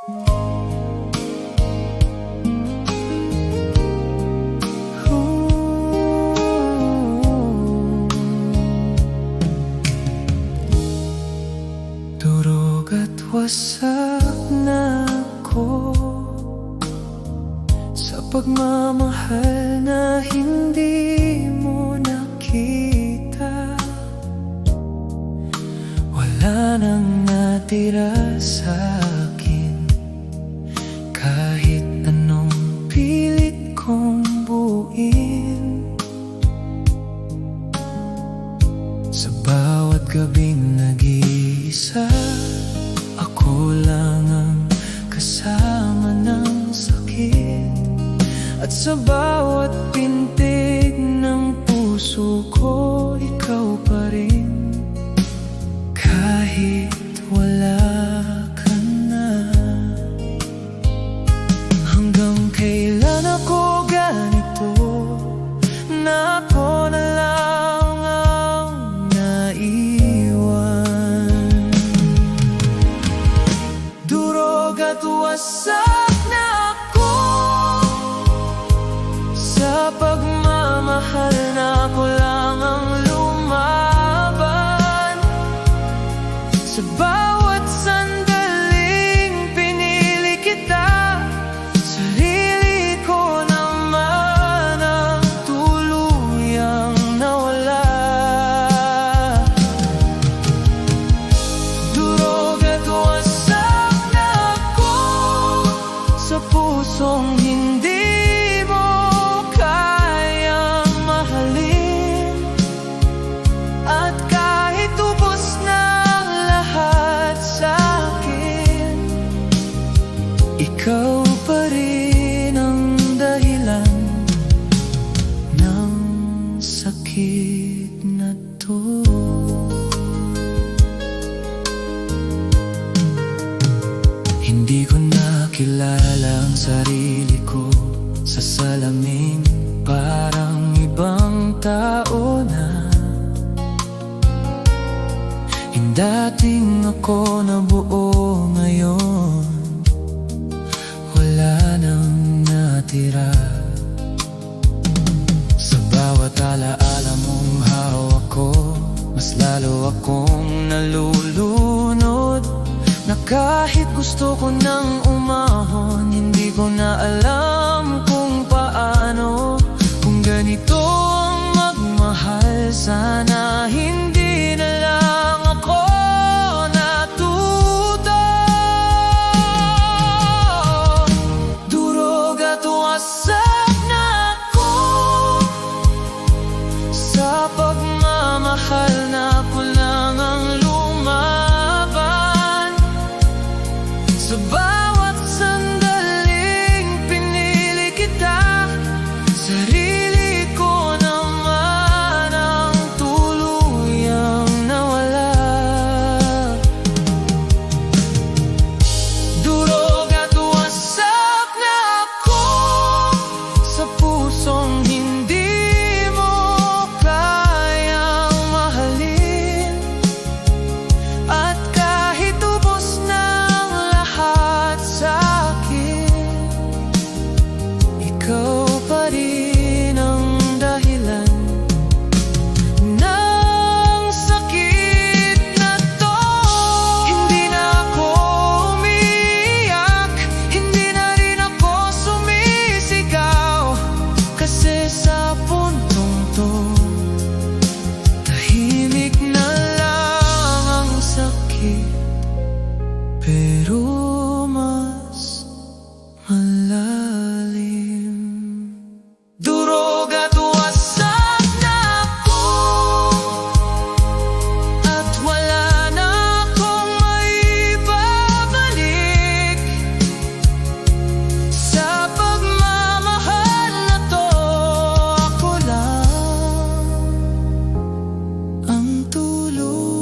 Durog at wasak na ako sa pagmamahal na hindi mo nakita. Wala nang natira sa akin, kahit anong pilit kong buuin. Sa bawat gabing nag-iisa, ako lang ang kasama ng sakit. At sa bawat pintig ng puso ko, ikaw pa rin. Kahit wala ka na, hanggang kailan ako ganito, na ako na lang ang naiwan. Durog at wasak na ako sa pagmamahal na ako lang ang lumaban. Sa bawat sandaling pinili kita, sarili ko naman ang tuluyang nawala. Durog at wasak na ako sa pusong hindi mo kayang mahalin. At kahit ubos na lahat sa akin, ikaw pa rin ang dahilan ng sakit na to. Hindi ko nakilala ang sarili ko sa salamin, parang ibang tao na. Yung dating ako na buo, ngayon wala nang natira. Sa bawat alaala mong hawak ko, mas lalo akong nalulunod. Na kahit gusto ko nang umahon, hindi ko na alam kung paano. Kung ganito ang magmahal, sana hindi na lang ako natuto. Durog at wasak na ako sa pagmamahal na ako lang ang lumaban. Sa bawat sandaling pinili kita, sarili ko naman ang tuluyang nawala. Durog at wasak na ako sa pusong hindi mo kayang mahalin. At kahit ubos ng lahat sa akin, ikaw pa rin ang dahilan ng sakit na to. Hindi na ako umiiyak, hindi na rin ako sumisigaw, kasi sa puntong to, tahimik na lang ang sakit, pero mas malalim. Durog at wasak na ako, at wala na akong maibabalik. Sa pagmamahal na to, ako lang ang tuluyang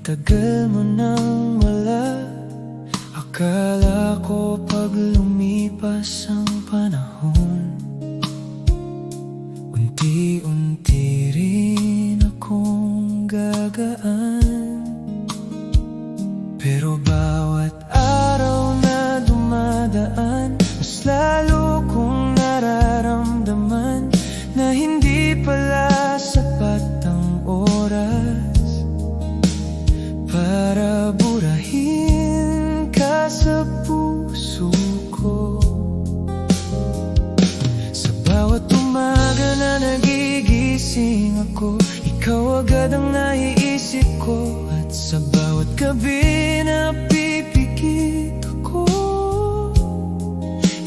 tagal mo nang wala. Akala ko pag lumipas ang panahon, unti-unti rin akong gagaan. Pero bawat araw na dumadaan, mas lalo kong nararamdaman na hindi pala sapat ang oras para burahin ka sa puso ko. Sa bawat umaga na nagigising ako, ikaw agad ang naiisip ko. At sa bawat gabi na pipikit ako,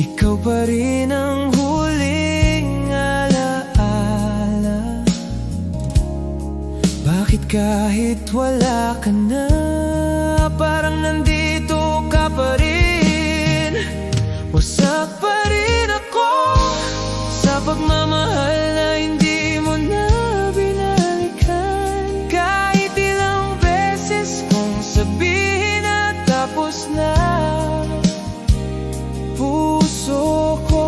ikaw pa rin ang huling alaala. Bakit kahit wala ka na, parang nandito ka pa rin? Wasak pa rin ako sa pagmamahal na hindi mo na binalikan. Kahit ilang beses kong sabihin na tapos na, puso ko,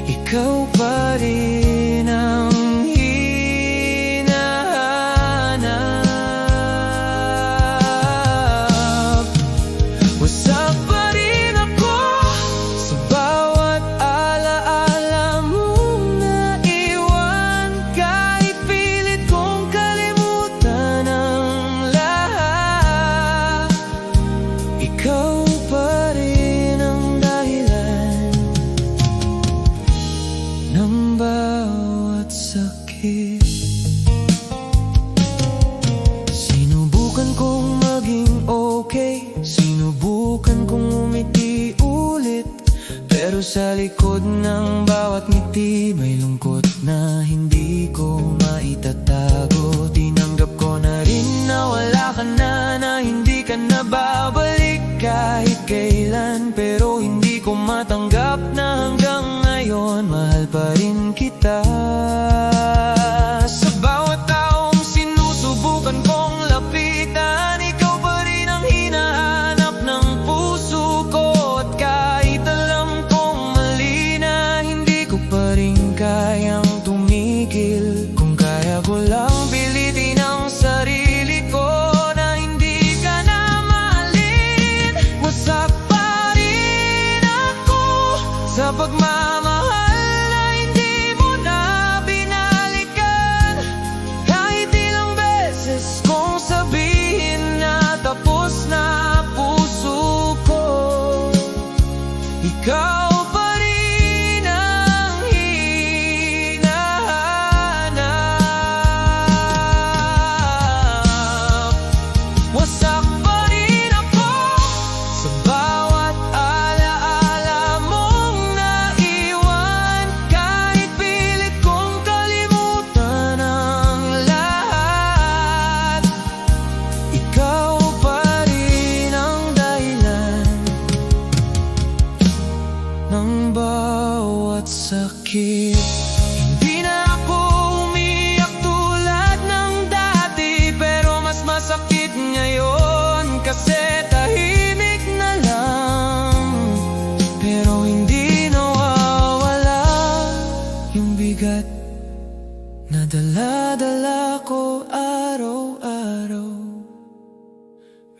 ikaw pa rin ang hinahanap. Wasak pa rin ako sa bawat alaala mong naiwan. Kahit pilit kong kalimutan ang lahat, ikaw pa rin ang dahilan ng bawat sakit. Sinubukan kong maging okay, sinubukan kong umiti ulit, pero sa likod ng bawat ngiti may lungkot na hindi ko maitatago. Tinanggap ko na rin na wala ka na, na hindi ka na babalik kahit kailan. Pero hindi ko matanggap na hanggang ngayon mahal pa rin kita. Sa bawat taong sinusubukan kong lapitan, ikaw pa rin ang hinahanap ng puso ko. At kahit alam kong mali na, hindi ko pa rin kayang tumigil. Kung kaya ko lang pilitin ang sarili ko na hindi ka na mahalin. Wasak pa rin ako sa pagmamahal na hindi mo na binalikan. Kahit ilang beses kong sabihin na tapos na, puso ko, ikaw pa rin ang hinahanap. Wasak pa rin ako sa bawat alaala mong naiwan. Kahit pilit kong kalimutan ang lahat, ikaw pa rin ang dahilan ng bawat sakit. Hindi na ako umiyak tulad ng dati, pero mas masakit ngayon kasi tahimik na lang. Pero hindi nawawala yung bigat na dala-dala ko araw-araw.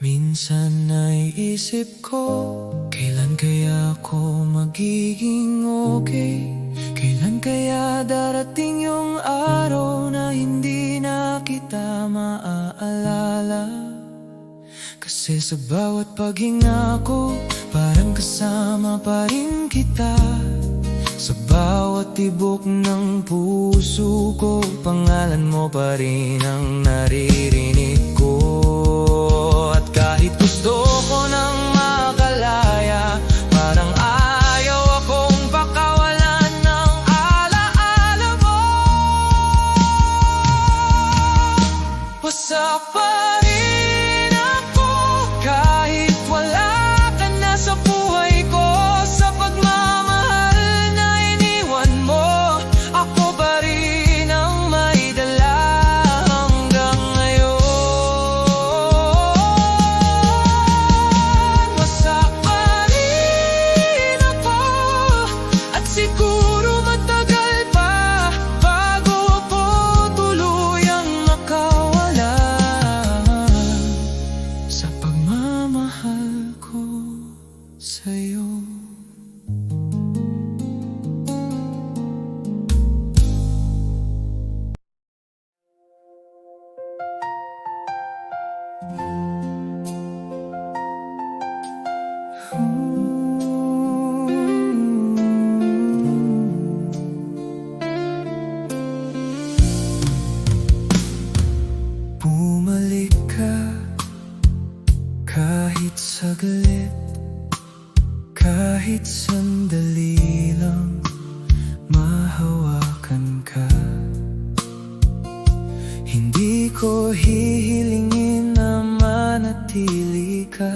Minsan naiisip ko, kailan kaya ako magiging okay? Kailan kaya darating yung araw na hindi na kita maaalala? Kasi sa bawat paghinga ko, parang kasama pa rin kita. Sa bawat tibok ng puso ko, pangalan mo pa rin ang naririnig ko. At kahit gusto ko nang makalaya, parang ayaw akong pakawalan ng alaala mo. Wasak pa rin ako kahit wala ka na sa buhay ko. Sa pagmamahal na iniwan mo, ako pa rin ang may dala hanggang ngayon. Bumalik ka kahit saglit, kahit sandali lang, mahawakan ka. Hindi ko hihilingin na manatili ka,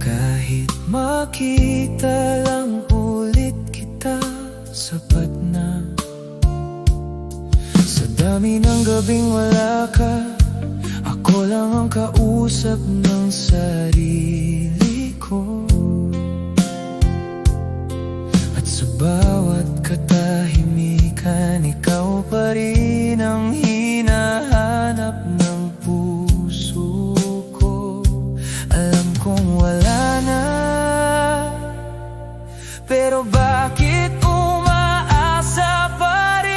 kahit makita lang ulit kita, sapat na. Sa dami ng gabing wala ka, ako lang ang kausap ng sarili ko. At sa bawat katahimikan, ikaw pa rin ang hinahanap ng puso ko. Alam kong wala na, pero bakit umaasa pa rin?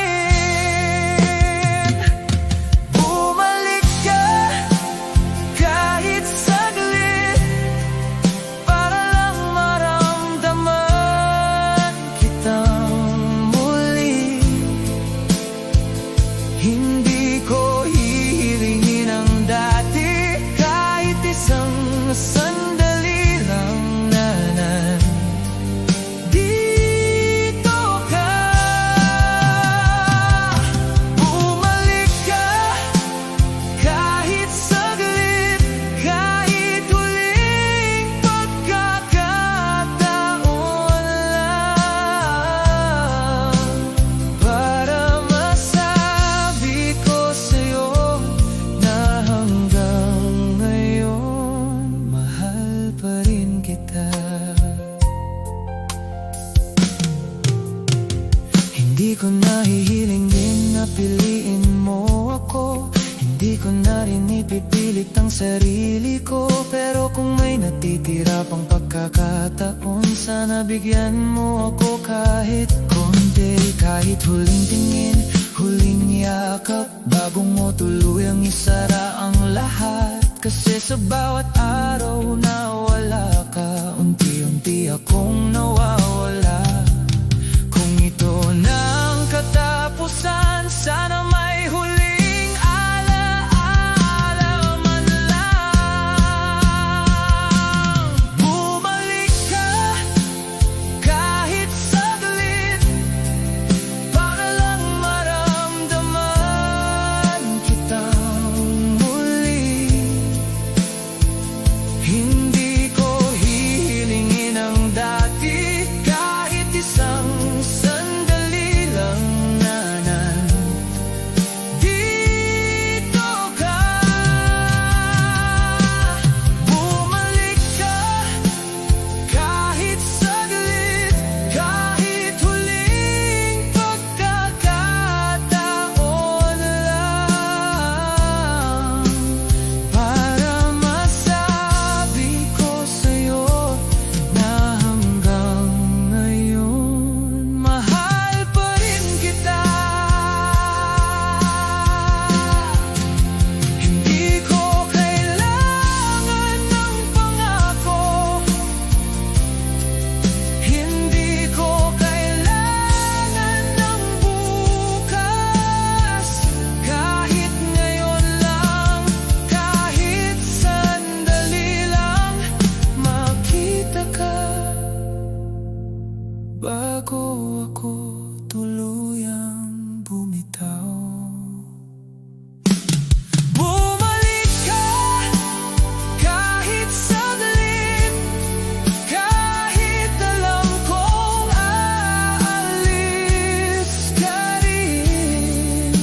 Bumalik ka kahit saglit, para lang maramdaman kitang muli. Hindi ko hihilingin ang dati, kahit isang sandali lang na nandito ka. Bumalik ka kahit saglit, kahit huling pagkakataon lang, para masabi ko sa'yo na hanggang ngayon mahal pa rin kita. Hindi ko nahihiling din na piliin mo ako, hindi ko na rin ipipilit ang sarili ko. Pero kung may natitira pang pagkakataon, sana bigyan mo ako kahit konti, kahit huling tingin, huling yakap, bago mo tuluyang isara ang lahat. Kasi sa bawat araw na wala ka, unti-unti akong nawawala. Kung ito na ang katapusan, sana may huling alaala man lang. Bumalik ka kahit saglit, para lang maramdaman kitang muli. Hindi ko hihilingin ang dati, kahit isang sandali lang na nandito ka. Bumalik ka kahit saglit, kahit huling pagkakataon lang, para masabi ko sa'yo na hanggang ngayon mahal pa rin kita. Hindi ko kailangan ng pangako, hindi ko kailangan ng bukas. Kahit ngayon lang, kahit sandali lang, makita ka, bago ako tuluyang bumitaw. Bumalik ka kahit saglit, kahit alam kong aalis ka rin.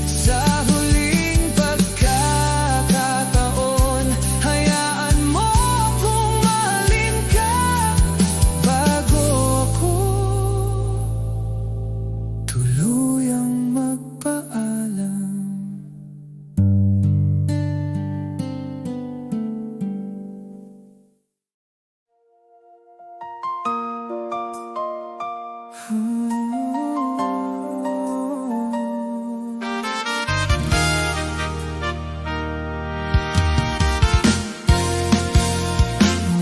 Sa huling pagkakataon, hayaan mo kung mahalin ka, bago ako tuluyang magpaalam.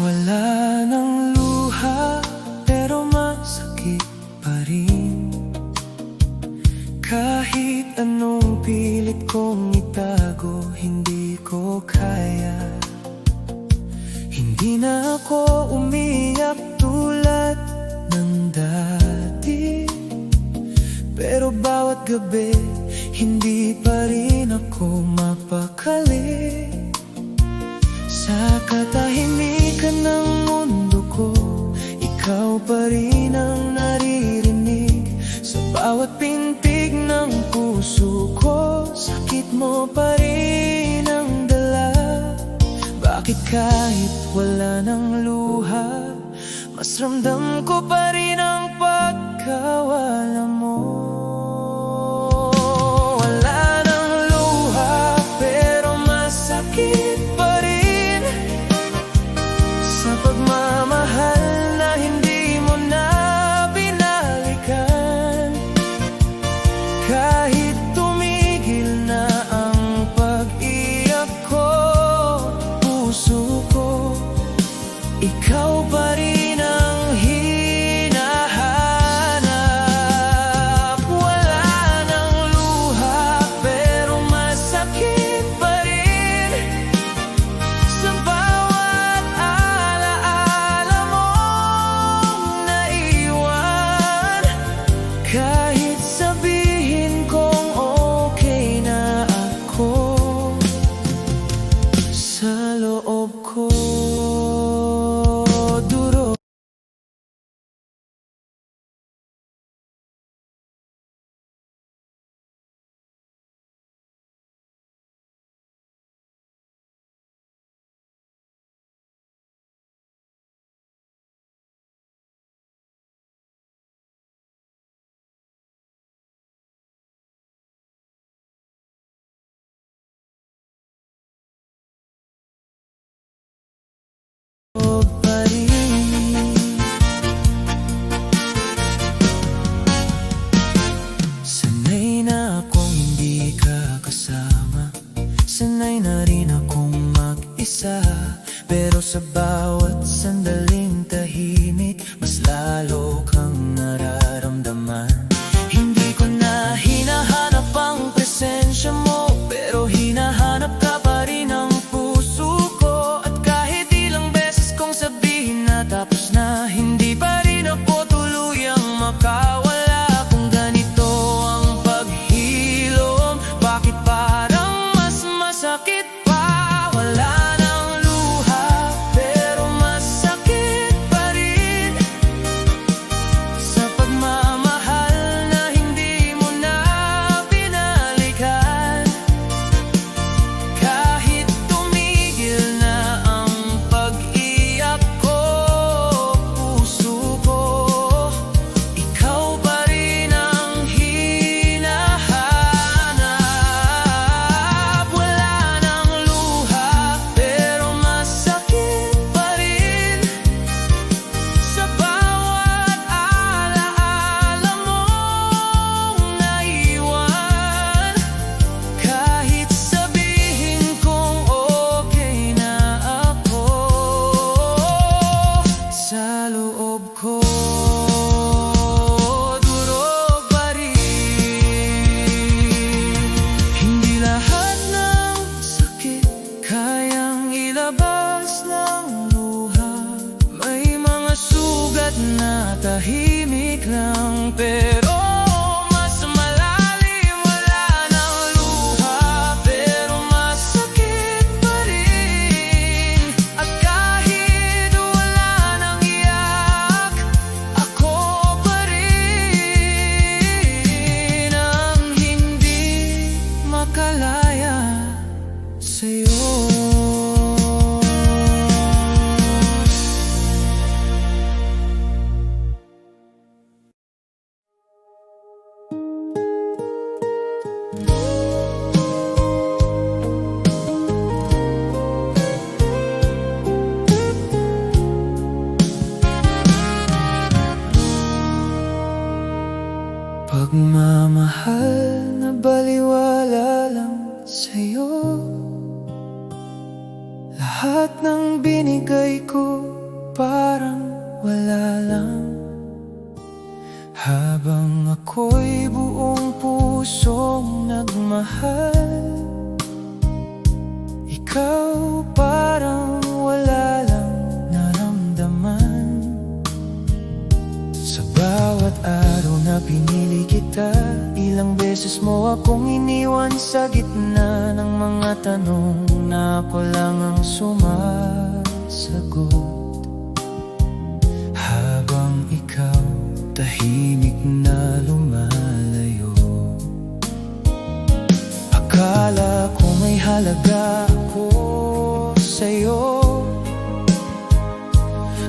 Wala nang luha, pero masakit pa rin. Kahit anong pilit kong hindi pa rin ako mapakali sa katahimikan ng mundo ko. Ikaw pa rin ang naririnig sa bawat pintig ng puso ko. Sakit mo pa rin ang dala. Bakit kahit wala ng luha, mas ramdam ko pa rin ang pagkawala mo. Wala ng luha pero masakit pa rin sa pagmamahal na hindi mo na binalikan. Kahit tumigil na ang pag-iyak ko, puso ko, ikaw pa rin ang hinahanap. Wala ng luha pero masakit pa rin sa bawat alaala mong naiwan. Kahit sabihin kong okay na ako, sa loob ko duro. Pa rin. Sanay na akong hindi ka kasama, sanay na rin akong mag-isa. Pero sa bawat sandaling tahimik, mas lalo kang nararamdaman. Hindi ko na hinahanap ang presensya mo, pero hinahanap ka pa rin ang puso ko. At kahit ilang beses kong sabihin na tapos na, hindi pa rin ako tuluyang makawala. Kung ganito ang paghilom, bakit parang mas masakit pa? Wala ng luha pero masakit pa rin sa pagmamahal na hindi mo na binalikan. Kahit tumigil na ang pag-iyak ko, puso ko, ikaw pa rin ang hinahanap. Wala ng luha pero masakit pa rin sa bawat alaala mong naiwan. Kahit sabihin kong okay na ako, sa loob ko durog pa rin. Hindi lahat ng sakit kayang ilabas ng luha. May mga sugat na tahimik lang pero mas malalim. Wala ng luha pero masakit pa rin. At kahit wala nang iyak, ako pa rin ang hindi makalaya sa'yo. Pagmamahal na baliwala lang sa'yo, lahat ng binigay ko parang wala lang. Habang ako'y buong pusong nagmahal, ikaw parang wala lang naramdaman. Sa bawat araw na na pinili kita. Ilang beses mo akong iniwan sa gitna ng mga tanong na ako lang ang sumasagot. Habang ikaw tahimik na lumalayo, akala ko may halaga ako sa'yo.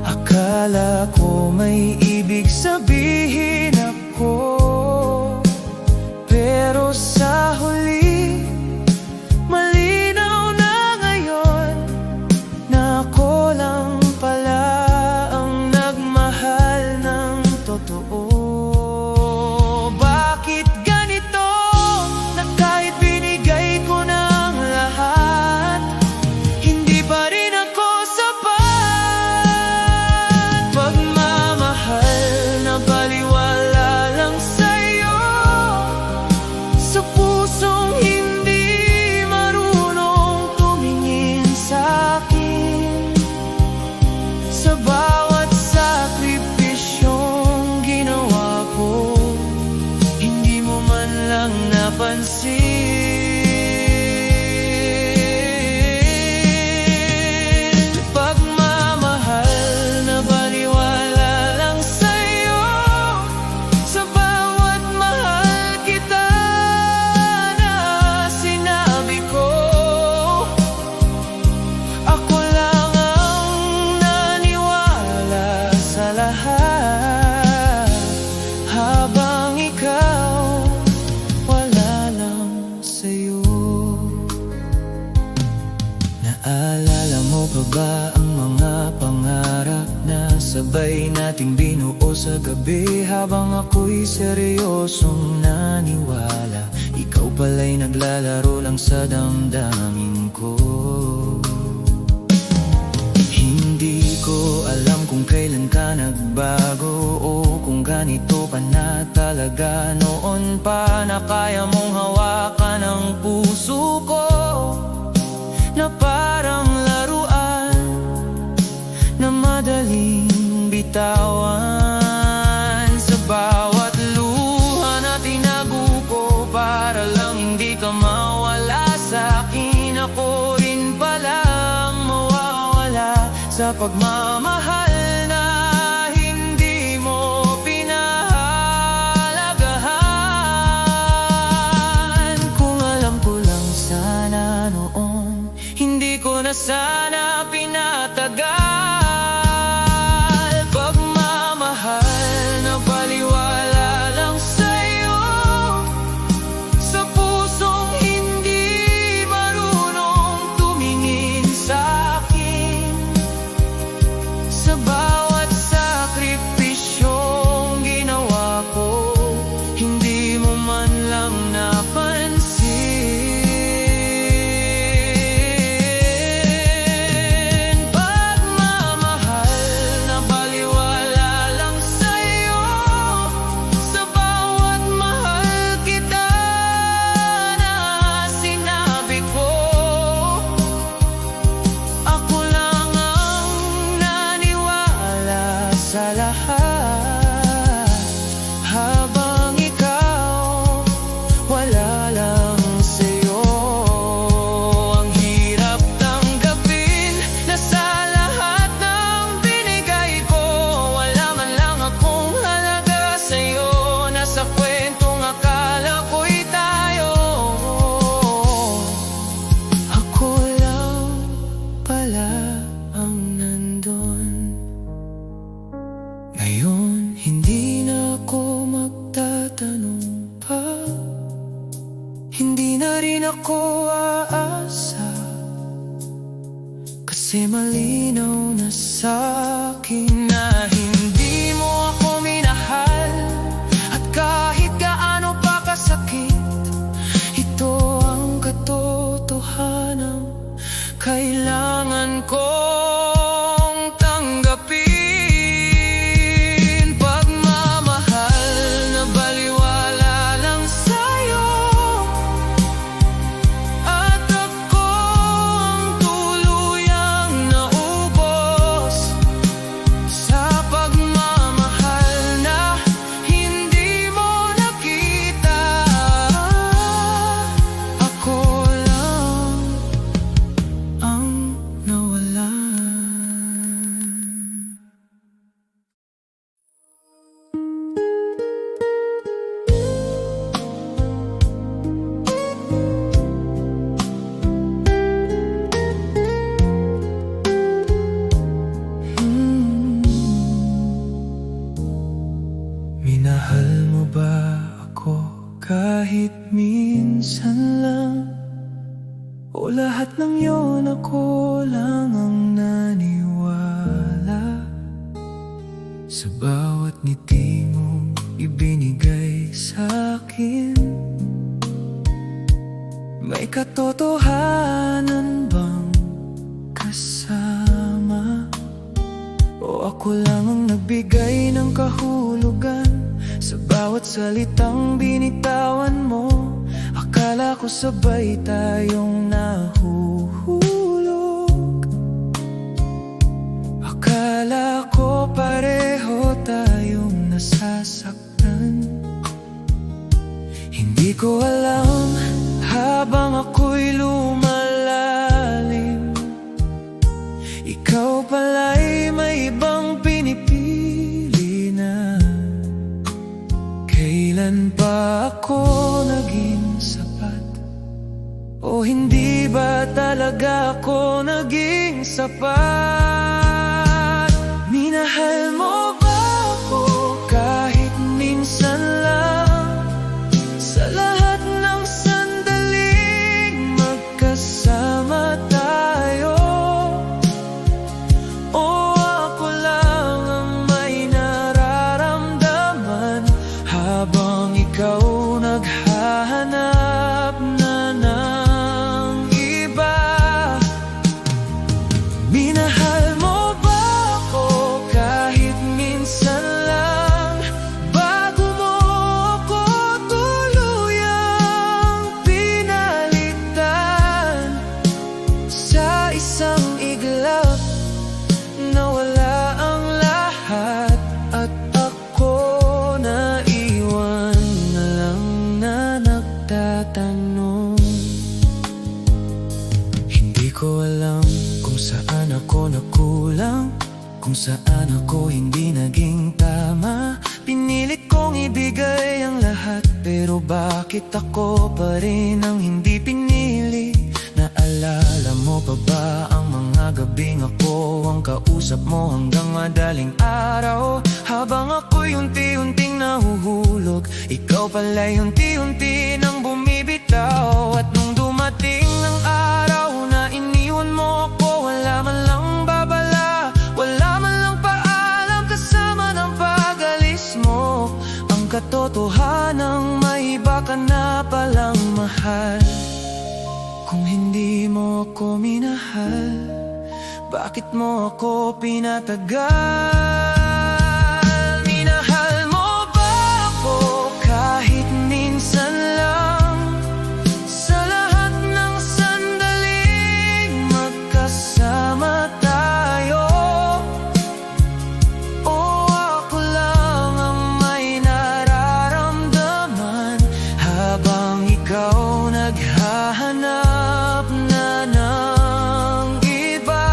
Akala ko may ibig sabihin ako, pero sa huli malinaw na ngayon na ako lang pala ang nagmahal ng totoo. Bakit ganito na kahit binigay ko na ang lahat, hindi pa rin ako sapat? Pagmamahal na baliwala lang sa'yo, sa pusong hindi marunong tumingin sa'kin. Sa bawat sakripisyong ginawa ko, hindi mo man lang napansin. Pagmamahal na baliwala lang sa'yo, sa bawat mahal kita na sinabi ko, ako lang ang naniwala sa lahat. Habang ikaw wala lang sa'yo. Naalala mo pa ba ang mga pangarap na sabay nating binuo sa gabi? Habang ako'y seryosong naniwala, ikaw pala'y naglalaro lang sa damdamin ko. Hindi ko alam kung kailan ka nagbago o kung ganito ka na talaga. Noon pa na kaya mong hawakan ang puso ko, na parang laruan na madaling bitawan. Sa bawat luha na tinago ko para lang hindi ka mawala sa'kin, ako rin palang mawawala sa pagmamahal na hindi mo pinahalagahan. Kung alam ko lang sana noon, hindi ko na sana pinatagal. Pagmamahal na baliwala lang sa'yo, sa pusong hindi marunong tumingin sa'kin. Sa bawat sakripisyong ginawa ko, hindi mo man lang napansin. Pagmamahal na baliwala lang sa'yo, sa bawat mahal kita na sinabi ko, ako lang ang naniwala sa lahat. Habang ikaw wala lang sa'yo, ang hirap tanggapin na sa lahat ng binigay ko, wala man lang akong halaga sa'yo. Nasa kwentong akala ko'y tayo, ako lang pala ang nandun. Ngayon hindi na ako magtatanong pa, hindi na rin ako aasa, kasi malinaw na sa'kin na hindi mo ako minahal. At kahit gaano pa kasakit, ito ang katotohanan kailangan kong tanggapin. Pagmamahal na baliwala lang sa'yo, at ako ang tuluyang naubos lahat ng yon ako lang ang naniwala. Sa bawat ngiti mong ibinigay sa'kin, may katotohanan bang kasama? O ako lang ang nagbigay ng kahulugan sa bawat salitang binitawan mo? Akala ko sabay tayong nahuhulog, akala ko pareho tayong nasasaktan. Hindi ko alam habang ako'y lumalalim, ikaw pala'y may ibang pinipili na. Kailan ba ako naging sapat? O hindi ba talaga ako naging sapat? Minahal mo ba ako kahit minsan lang? Sa lahat ng sandaling magkasama tayo, o ako lang ang may nararamdaman habang ikaw naghahanap na ng iba? Minahal mo ba ako kahit minsan lang, bago mo ako tuluyang pinalitan? Sa isang iglap nawala ang lahat at ako naiwan na lang na nagtatanong. Hindi ko alam kung saan ako nagkulang, kung saan ako hindi naging tama. Pinilit kong ibigay ang lahat, pero bakit ako pa rin ang hindi pinili? Naalala mo pa ba ang mga gabing ako ang kausap mo hanggang madaling araw? Habang ako'y unti-unting nahuhulog, ikaw pala'y unti-unti nang bumibitaw. At nung dumating ang araw na iniwan mo ako, wala man lang babala, wala man lang paalam, kasama ng pag-alis mo. Ang katotohanang may iba ka na palang mahal. Kung hindi mo ako minahal, bakit mo ako pinatagal? Minahal mo ba ako kahit minsan lang? Sa lahat ng sandaling magkasama tayo, o ako lang ang may nararamdaman habang ikaw naghahanap na ng iba?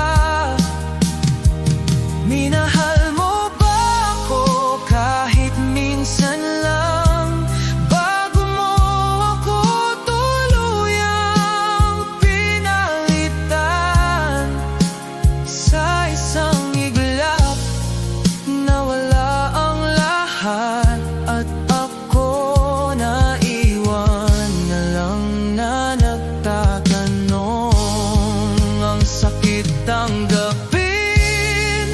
Minahal mo ba ako kahit minsan lang, bago mo ako tuluyang pinalitan? Sa isang iglap nawala ang lahat at ako naiwan na lang na nagtatanong. Ang sakit tanggapin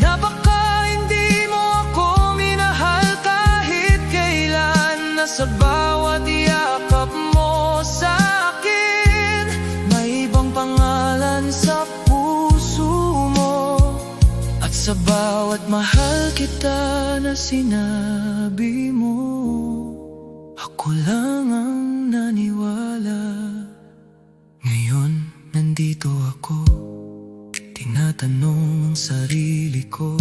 na baka hindi mo ako minahal kahit kailan. Nasa bawat yakap mo sa akin, may ibang pangalan sa puso mo. At sa bawat mahal kita na sinabi mo, ako lang ang naniwala. Ngayon nandito ako, tinatanong ang sarili ko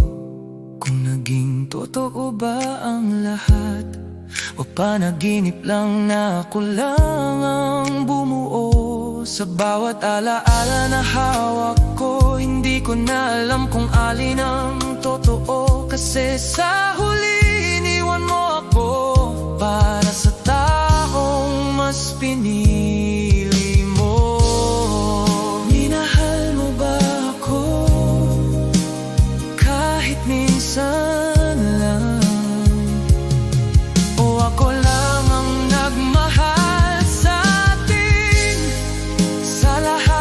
kung naging totoo ba ang lahat, o panaginip lang na ako lang ang bumuo. Sa bawat alaala na hawak ko, hindi ko na alam kung alin ang totoo. Kasi sa huli iniwan mo ako para sa taong mas pinili mo. Minahal mo ba ako kahit minsan lang, o ako lang ang nagmahal sa atin? Sa lahat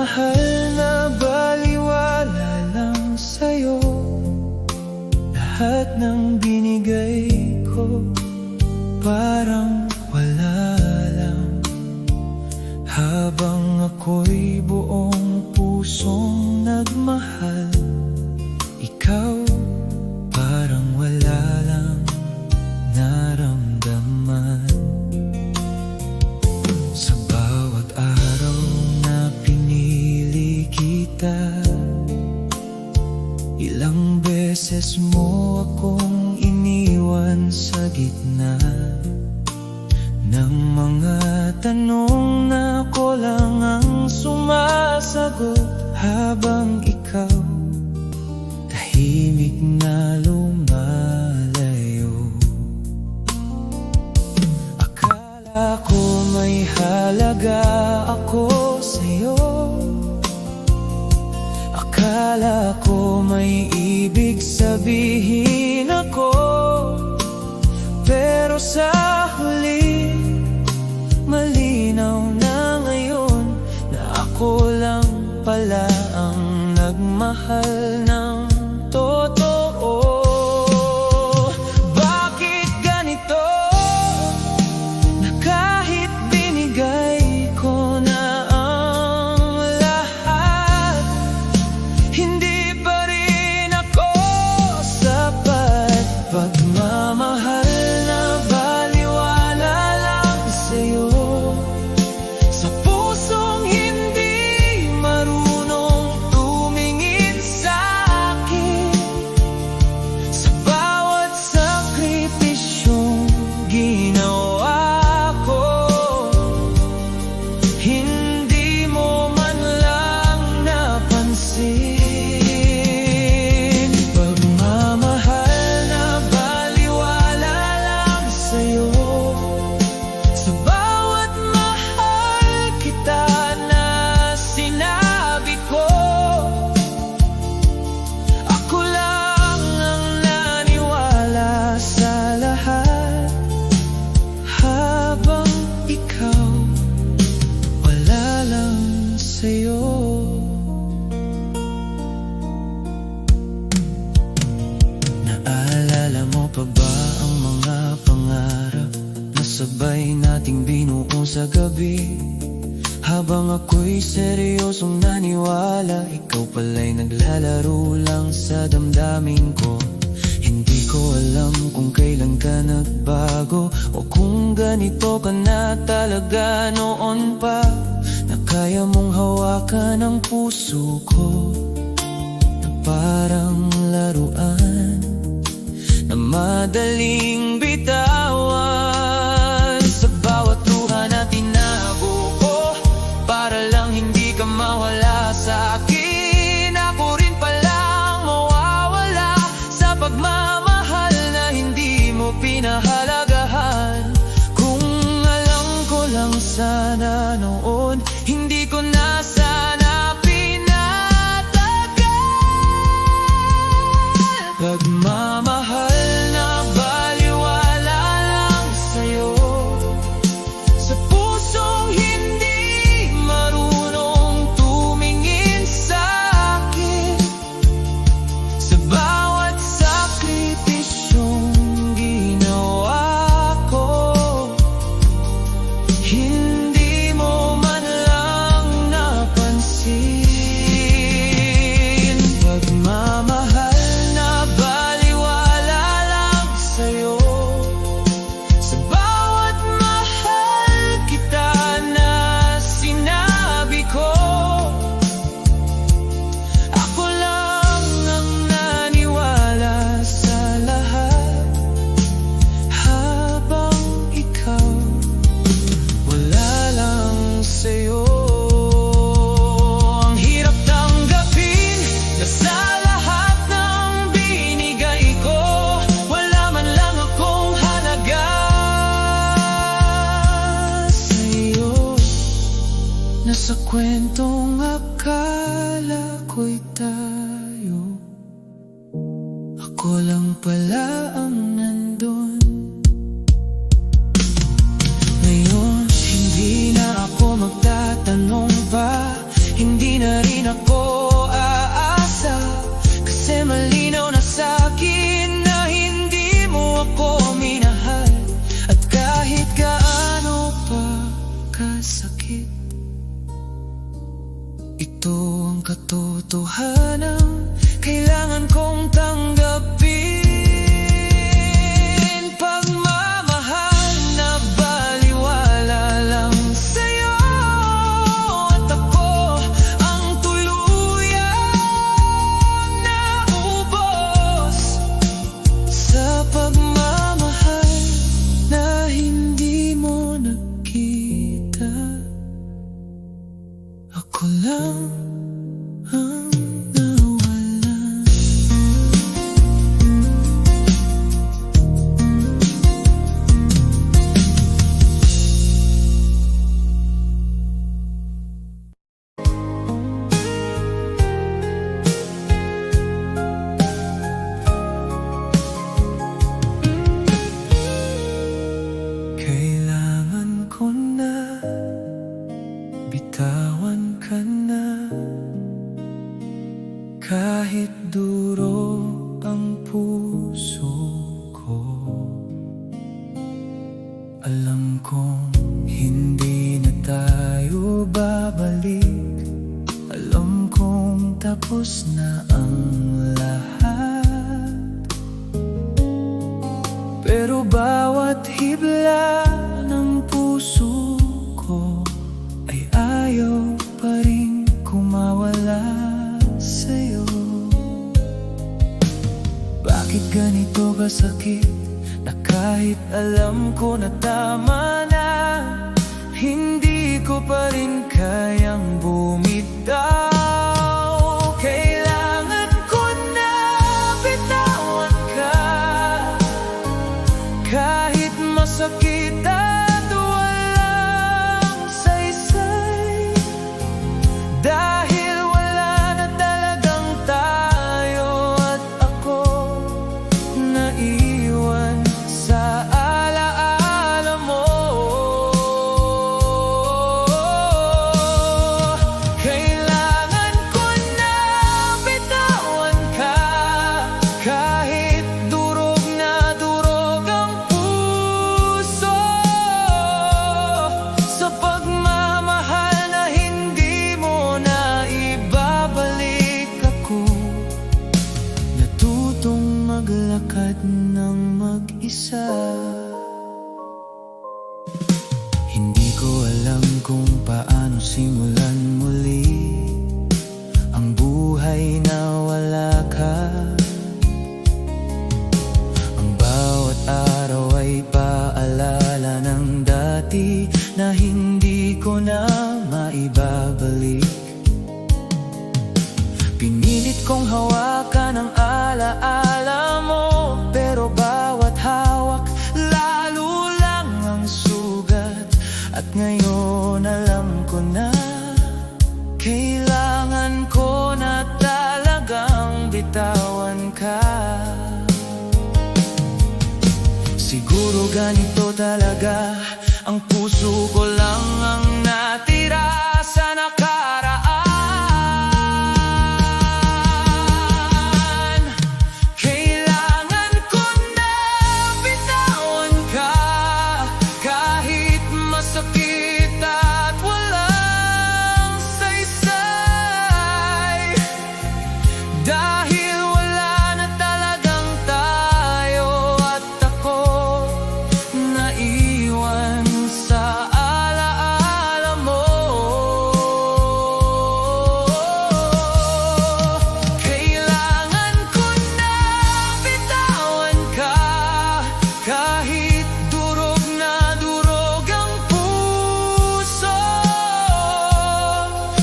Mahal na baliwala lang sa'yo, lahat ng binigay ko parang wala lang. Habang ako'y buong pusong nagmahal, ikaw parang wala lang naramdaman. Sa bawat araw na pinili kita, ilang beses mo akong iniwan sa gitna ng mga tanong na ako lang ang sumasagot, habang ikaw tahimik na lumalayo. Akala ko may halaga ako sa'yo, akala ko may ibig sabihin ako, pero sa huli malinaw na ngayon na ako lang pala ang nagmahal ng totoo. Bakit ganito na kahit binigay ko na ang lahat, hindi pa rin ako sapat? Pagmamahal na baliwala lang sa'yo, sa pusong hindi marunong tumingin sa'kin, sa bawat sakripisyong ginawa ko, hindi mo man lang napansin. Pagmamahal na baliwala lang sa'yo, sa bawat mahal kita na sinabi ko, ako lang ang naniwala sa lahat, habang ikaw wala lang sa'yo. Naalala mo pa ba ang mga pangarap na sabay nating binuo sa gabi? Habang ako'y seryosong naniwala, ikaw pala'y naglalaro lang sa damdamin ko. Hindi ko alam kung kailan ka nagbago, o kung ganito ka na talaga noon pa, na kaya mong hawakan ang puso ko na parang laruan na madaling bitawan. Sa bawat luha na tinago ko para lang hindi ka mawala sa akin, ako rin palang mawawala sa pagmamahal na hindi mo pinahalagahan. Kung alam ko lang sana noon, hindi ko na sana pinatagal. Pagmamahal na baliwala lang sa'yo, sa pusong hindi marunong tumingin sa'kin, sa bawat sakripisyong ginawa ko, hindi mo man lang napansin. Pagmamahal na baliwala lang sa'yo, sa bawat mahal kita na sinabi ko, ako lang ang naniwala sa lahat, habang ikaw wala lang sa'yo. Ang hirap tanggapin na sa lahat ng binigay ko, wala man lang akong halaga sa'yo. Nasa kwentong akala ko'y tayo, ako lang pala ang nandun. Ngayon, hindi na ako magtatanong pa, hindi na ito ang katotohanan kailangan kong tanggapin. Pagmamahal na baliwala lang sa'yo at ako ang tuluyan na ubos sa pagmamahal na hindi mo nakita. Ako lang ang nawalan. Kailangan ko na bitawan ka na kahit duro ang puso ko. Alam kong hindi na tayo babalik. Alam kong tapos na ang lahat. Pero bawat hibla ng puso ko ay ayaw pa rin kumawala sa'yo. Bakit ganito ba sakit na kahit alam ko na tama na hindi ko pa rin kayang bumitaw. Kailangan ko na bitawan ka kahit masakit at walang saysay. Dahil wala na talagang tayo at ako naiwan sa alaala mo. Kailangan ko na bitawan ka kahit durog na durog ang puso sa pagmamahal na hindi mo na ibabalik. Ako natutong maglakad ng mag-isa. Hindi ko alam kung paano simulan muli ang buhay na wala ka. Ang bawat araw ay paalala ng dati na hindi ko na maibabalik. Pinilit kong hawakan ang alaala mo, pero bawat hawak lalo lang ang sugat. At ngayon alam ko na kailangan ko na talagang bitawan ka. Siguro ganito talaga, ang puso ko lang ang natira sa nakaraan. Kailangan ko na bitawan ka kahit masakit at walang saysay. Dahil wala na talagang tayo at ako naiwan sa alaala mo. Kailangan ko na bitawan ka kahit durog na durog ang puso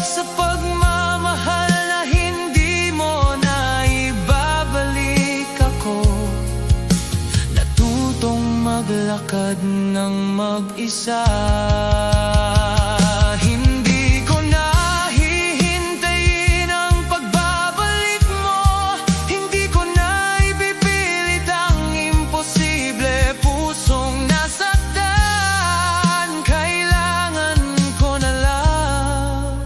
sa pagmamahal na hindi mo na ibabalik. Ako natutong maglakad ng mag-isa. Hindi ko na hihintayin ang pagbabalik mo. Hindi ko na ipipilit ang imposible. Pusong nasaktan, kailangan ko na lang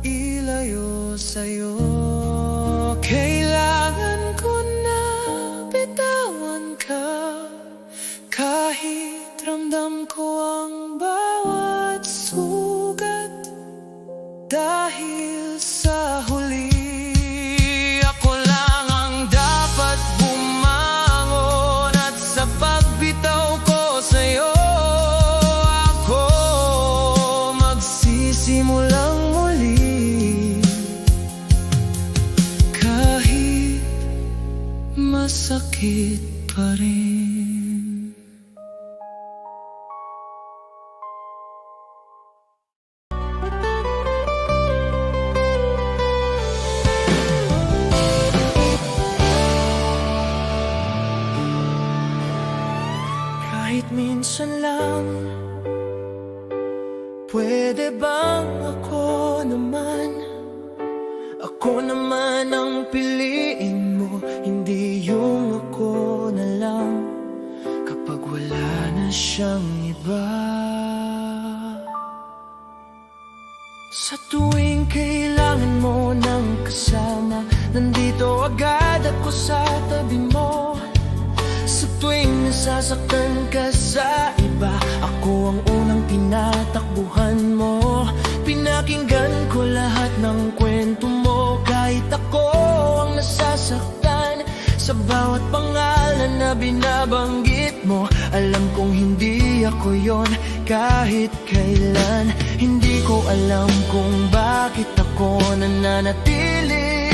ilayo sa'yo. Kailangan ko na bitawan ka kahit ramdam ko ang bawat Dahil sa huli, ako lang ang dapat bumangon. At sa pagbitaw ko sa'yo, ako magsisimulang muli. Kahit masakit pa rin. Kahit minsan lang, pwede bang ako naman ang piliin mo, hindi yung ako na lang kapag wala na siyang iba. Sa tuwing kailangan mo ng kasama, nandito agad ako sa tabi mo. Sa tuwing nasasaktan ka sa iba, ako ang unang tinatakbuhan mo. Pinakinggan ko lahat ng kwento mo, kahit ako ang nasasaktan. Sa bawat pangalan na binabanggit mo, alam kong hindi ako yon kahit kailan. Hindi ko alam kung bakit ako nananatili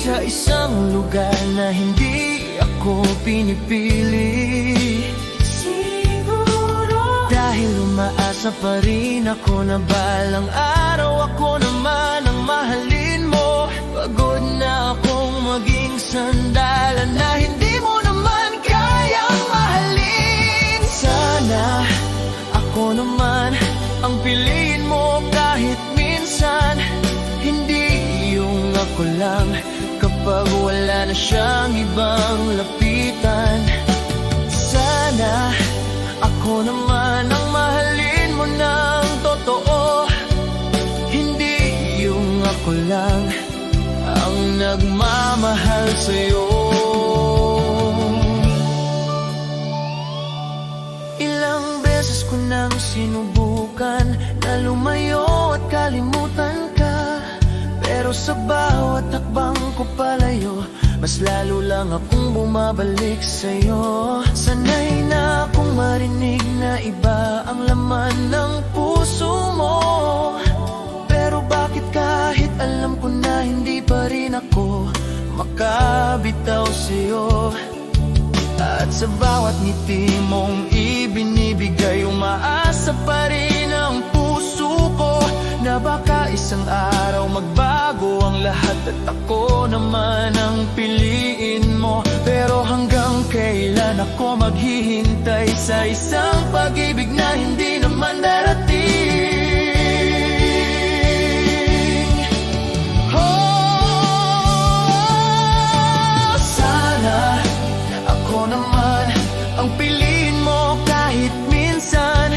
sa isang lugar na hindi ako pinipili. Siguro dahil umaasa pa rin ako na balang araw ako naman ang mahalin mo. Pagod na akong maging sandalan na hindi mo naman kayang mahalin. Sana ako naman ang piliin mo kahit minsan, hindi yung ako lang kapag wala na siyang ibang lapitan. Sana ako naman ang mahalin mo ng totoo, hindi yung ako lang ang nagmamahal sa'yo. Ilang beses ko nang sinubukan na lumayo at kalimutan ka, pero sa bawat takbang ko palayo, mas lalo lang akong bumabalik sa'yo. Sanay na akong marinig na iba ang laman ng puso mo, pero bakit kahit alam ko na hindi pa rin ako makabitaw sa'yo? At sa bawat ngiti mong ibinibigay, umaasa pa rin ang puso ko na baka isang araw magbago ang lahat at ako naman ang piliin mo. Pero hanggang kailan ako maghihintay sa isang pag-ibig na hindi naman darating? Oh, sana ako naman ang piliin mo kahit minsan,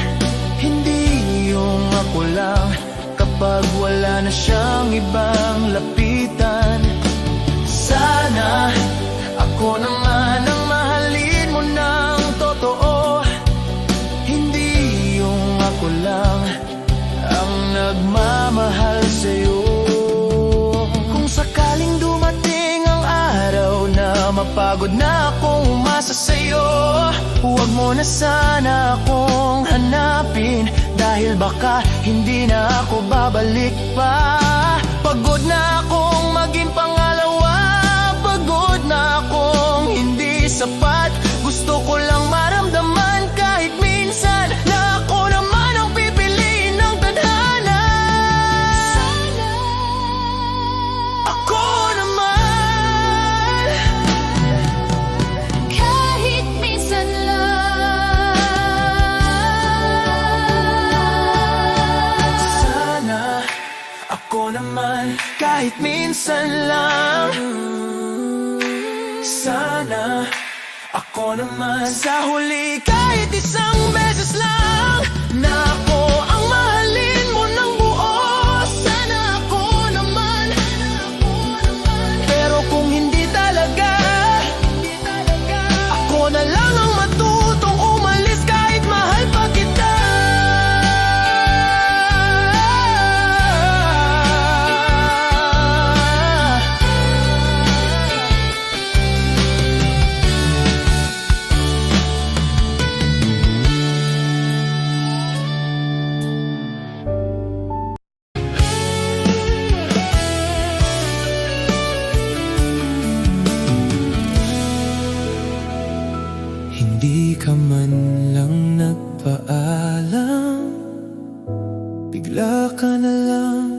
hindi yung ako lang kapag wala na siyang ibang lapitan. Sana ako naman ang mahalin mo ng totoo, hindi yung ako lang ang nagmamahal sa'yo. Kung sakaling dumating ang araw na mapagod na akong umasa sa'yo, huwag mo na sana akong hanapin, dahil baka hindi na ako babalik pa. Pagod na akong maging pangalawa, pagod na akong hindi sapat. Gusto ko lang maramdaman kahit minsan na ako naman ang pipiliin ng tadhana. Sana ako naman kahit minsan lang. Sana ako naman kahit minsan lang. Sana ako naman sa huli kahit isang beses lang na ako ang mahalin mo ng buo. Sana ako naman, pero kung hindi talaga, ako na lang ang matutong umalis kahit mahal pa kita. bigla ka na lang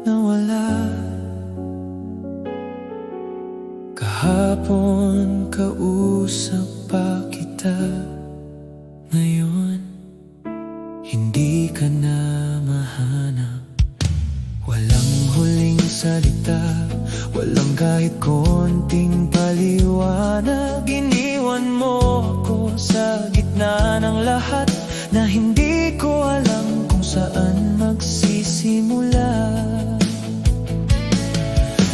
nawala. Kahapon kausap pa kita, ngayon hindi ka na mahanap. Walang huling salita, walang kahit konting paliwanag. Iniwan mo ako sa gitna ng lahat, na hindi ko alam kung saan magsisimula.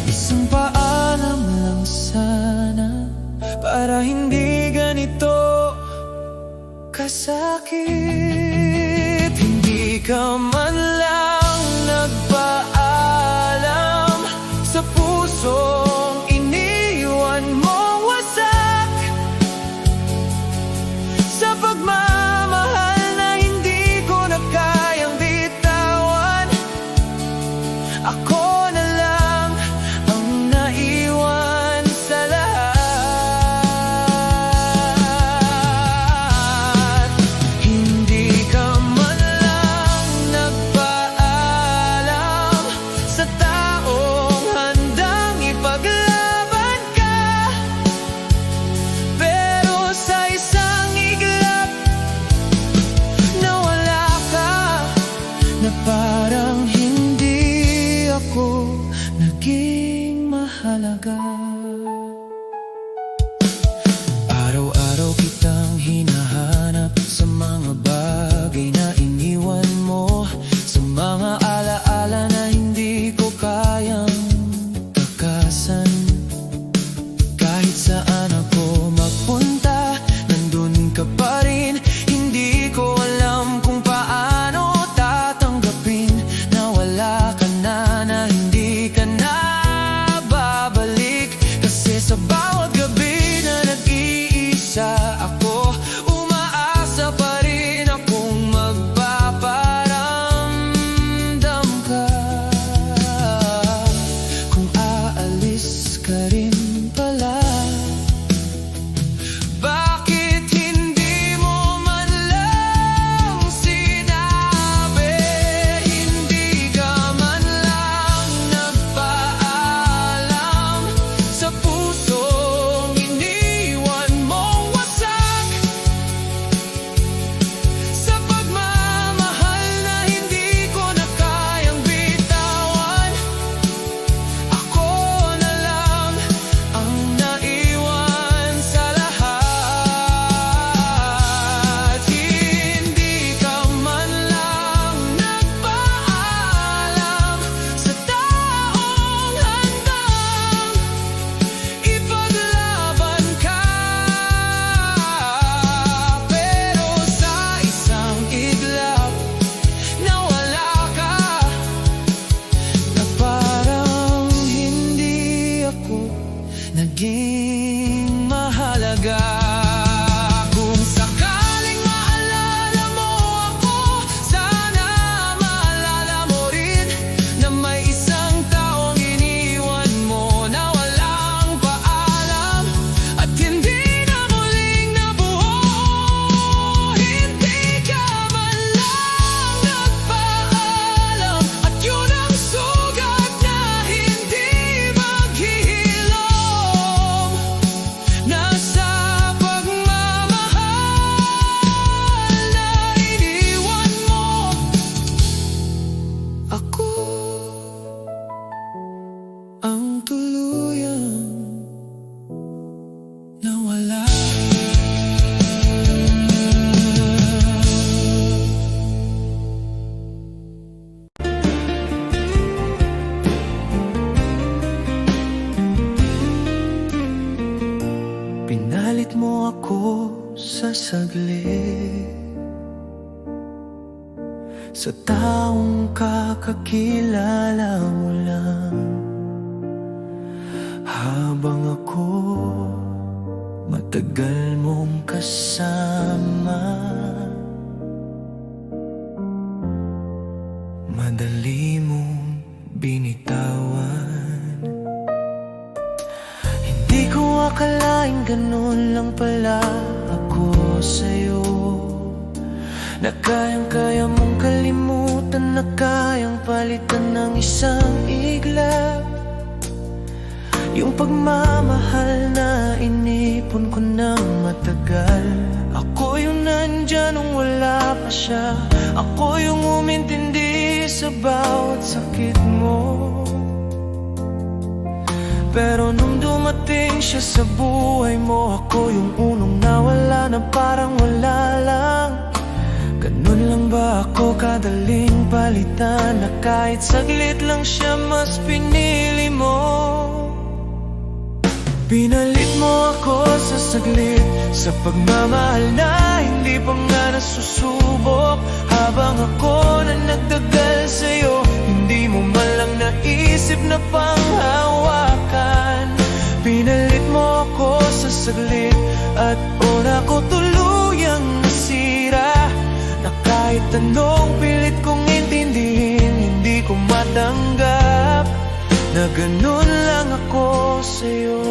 Isang paalam lang sana, para hindi ganito kasakit. Hindi ka man lang nagpaalam sa pusong iniwan mong wasak, sa pagmamahal na hindi ko na kayang bitawan. Ako na lang ang naiwan sa lahat. Hindi ka man lang nagpaalam sa taong handang ipaglaban ka, pero sa isang iglap nawala ka, na parang hindi ako naging mahalaga. Araw-araw kitang hinahanap sa mga bagay na iniwan mo, sa mga alaala na hindi ko kayang takasan. Kahit saan ako magpunta, nandun ka pa rin. Hindi ko alam kung paano tatanggapin na wala ka na, na hindi ka na babalik. Kasi sa bawat gabi na nag-iisa ako, umaasa pa rin akong magpaparamdam ka. Kung aalis ka rin pala, bakit hindi mo man lang sinabi? Hindi ka man lang nagpaalam sa pusong iniwan mong wasak, sa pagmamahal na hindi ko na kayang bitawan. Ako na lang ang naiwan sa lahat. Hindi ka man lang nagpaalam sa taong handang ipaglaban ka, pero sa isang iglap nawala ka, na parang hindi ako naging mahalaga. Kung sakaling maalala mo ako, sana maalala mo rin na may isang taong iniwan mo na walang paalam, at hindi na muling nabuo. Hindi ka man lang nagpaalam, at yun ang sugat na hindi maghihilom. Nasa pagmamahal na iniwan mo ako, ang tuluyang nawala. Pinalit mo ako sa saglit, sa taong kakakilala mo lang. Habang ako matagal mong kasama, madali mong binitawan. Hindi ko akalain ganun lang pala ako sa'yo, na kayang-kaya mong kalimutan kalimutan na kayang palitan ng isang iglap. Yung pagmamahal na inipon ko ng matagal. Ako yung nandyan nung wala pa siya. Ako yung umintindi sa bawat sakit mo. Pero nung dumating siya sa buhay mo, ako yung unong nawala na parang wala lang. Ganun lang ba ako kadaling palitan, na kahit saglit lang siya mas pinili mo? Pinalit mo ako sa saglit, sa pagmamahal na hindi pa nga nasusubok. Habang ako na nagtagal sa'yo, hindi mo man lang naisip na panghawakan. Pinalit mo ako sa saglit, at una ko tuluyang nasira. Na kahit anong pilit kong intindihin, hindi ko matanggap na ganun lang ako sa'yo.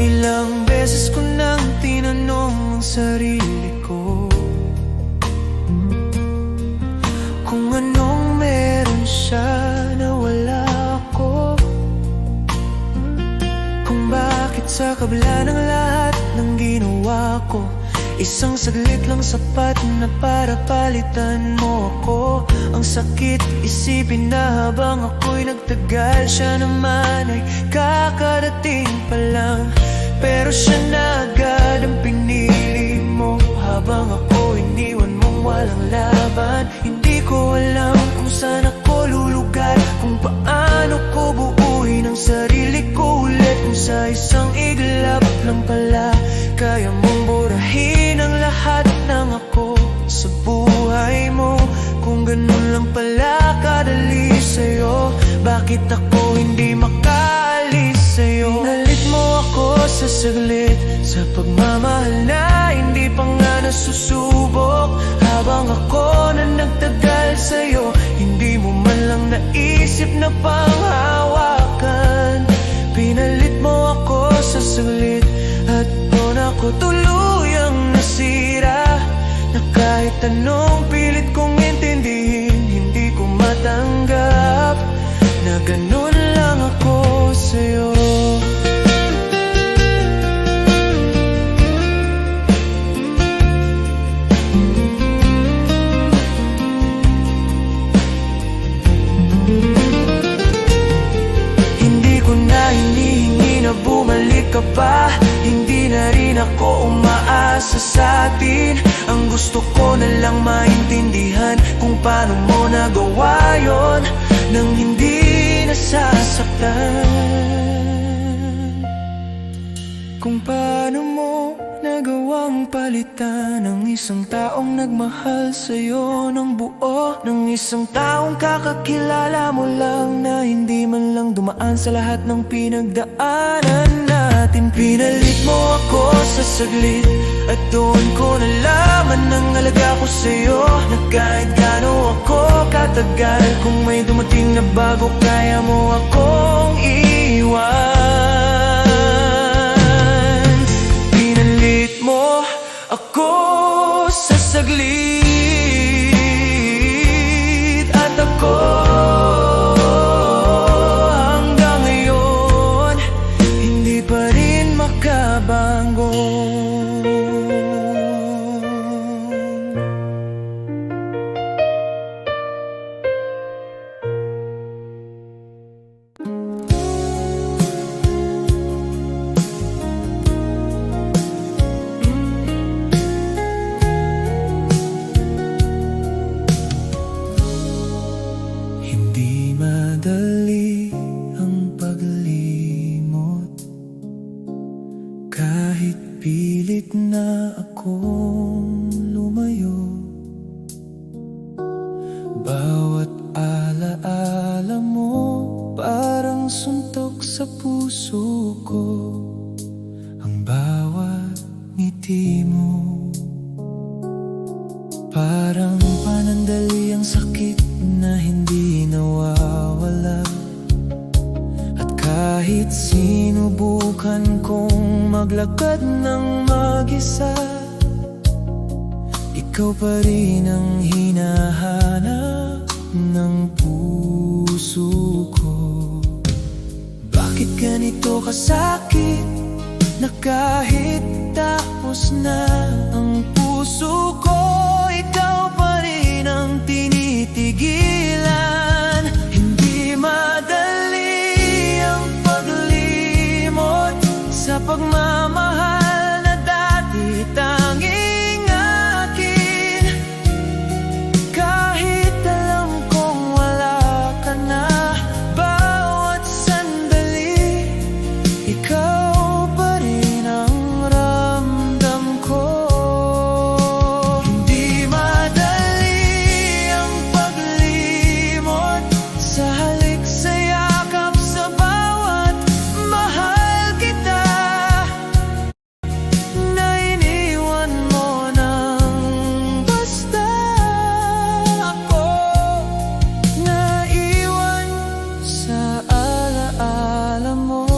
Ilang beses ko nang tinanong ang sarili ko kung anong meron siya na wala ako. Kung bakit sa kabila ng lahat ng ginawa ko, isang saglit lang sapat na para palitan mo ako. Ang sakit isipin na habang ako'y nagtagal, siya naman ay kakarating pa lang. Pero siya na agad ang pinili mo, habang ako iniwan mong walang laban. Hindi ko alam kung saan ako lulugar, kung paano ko buuin ang sarili ko ulit. Kung sa isang iglap lang pala kaya mong burahin ang lahat ng ako sa buhay mo. Kung ganun lang pala kadali sa'yo, bakit ako hindi makaalis sa'yo? Pinalit mo ako sa saglit, sa pagmamahal na hindi pa nga nasusubok. Habang ako na nagtagal sa'yo, hindi mo man lang naisip na panghawakan. Pinalit mo ako sa saglit, at doon ako tuluyang nasira. Na kahit anong pilit kong intindihin, hindi ko matanggap na ganun lang ako sa'yo. Hindi ko na hinihingi na bumalik ka pa, hindi na rin ako umaasa sa atin. Ang gusto ko na lang maintindihan kung paano mo nagawa yon nang hindi nasasaktan. Kung paano mo nagawang palitan ng isang taong nagmahal sa'yo ng buo, ng isang taong kakakilala mo lang, na hindi man lang dumaan sa lahat ng pinagdaanan natin. Pinalit mo ako sa saglit, at doon ko nalaman ang halaga ko sa'yo. Na kahit gaano ako katagal, kung may dumating na bago, kaya mo akong iwan. Pinalit mo ako sa saglit, at ako hanggang ngayon hindi pa rin makabangon. Madali ang paglimot, kahit pilit na akong lumayo. Bawat alaala mo parang suntok sa puso ko. Ang bawat ngiti mo parang panandali ang sakit na hindi nawawala. At kahit Kahit sinubukan kong maglakad ng mag-isa, ikaw pa rin ang hinahanap ng puso ko. Bakit ganito kasakit na kahit tapos na ang puso ko, ikaw pa rin ang tinitigilan? Hindi madali ang paglimot sa pagmamahal na dati tanging akin. Kahit alam kong wala ka na, bawat sandali, ikaw pa rin ang ramdam ko. Hindi madali ang paglimot sa halik, sa yakap, sa bawat mahal kita, na iniwan mo nang basta ako, naiwan sa alaala mo.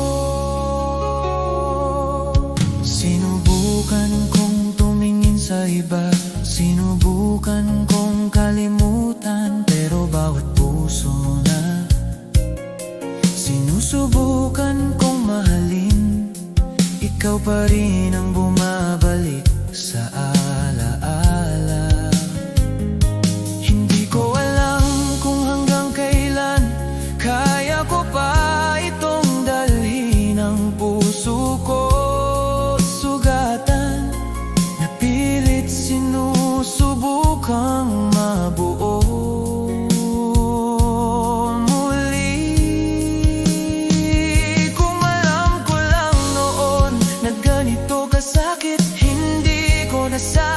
Sinubukan kong tumingin sa iba, sinubukan kong kalimutan, pero bawat puso na sinusubukan kong mahalin, ikaw pa rin ang bumabalik sa alaala. Hindi ko alam kung hanggang kailan kaya ko pa itong dalhin ang puso ko. Sugatan, napilit sinusubukang mabuo muli. Kung alam ko lang noon na ganito kasakit, hindi ko nasabi